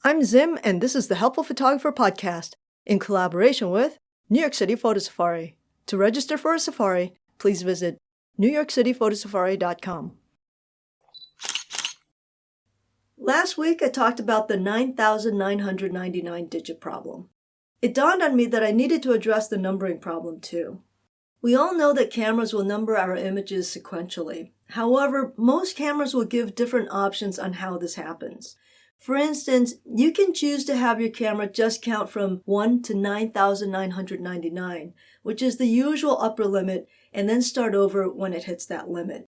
I'm Zim, and this is the Helpful Photographer Podcast in collaboration with New York City Photo Safari. To register for a safari, please visit newyorkcityphotosafari.com. Last week, I talked about the 9,999 digit problem. It dawned on me that I needed to address the numbering problem too. We all know that cameras will number our images sequentially. However, most cameras will give different options on how this happens. For instance, you can choose to have your camera just count from 1 to 9,999, which is the usual upper limit, and then start over when it hits that limit.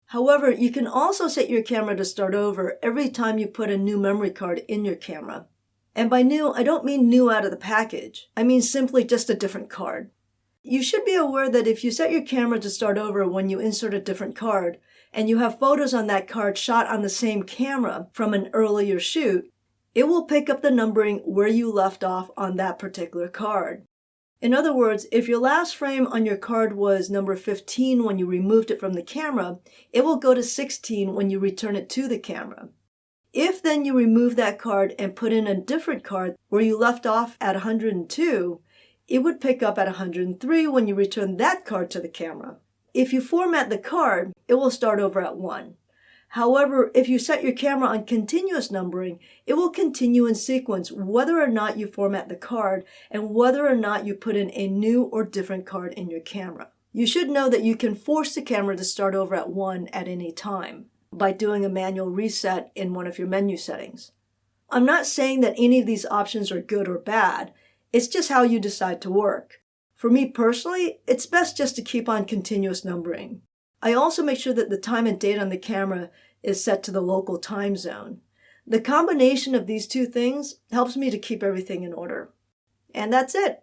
However, you can also set your camera to start over every time you put a new memory card in your camera. And by new, I don't mean new out of the package. I mean simply just a different card. You should be aware that if you set your camera to start over when you insert a different card, and you have photos on that card shot on the same camera from an earlier shoot, it will pick up the numbering where you left off on that particular card. In other words, if your last frame on your card was number 15 when you removed it from the camera, it will go to 16 when you return it to the camera. If then you remove that card and put in a different card where you left off at 102, it would pick up at 103 when you return that card to the camera. If you format the card, it will start over at 1. However, if you set your camera on continuous numbering, it will continue in sequence whether or not you format the card and whether or not you put in a new or different card in your camera. You should know that you can force the camera to start over at 1 at any time by doing a manual reset in one of your menu settings. I'm not saying that any of these options are good or bad. It's just how you decide to work. For me personally, it's best just to keep on continuous numbering. I also make sure that the time and date on the camera is set to the local time zone. The combination of these two things helps me to keep everything in order. And that's it.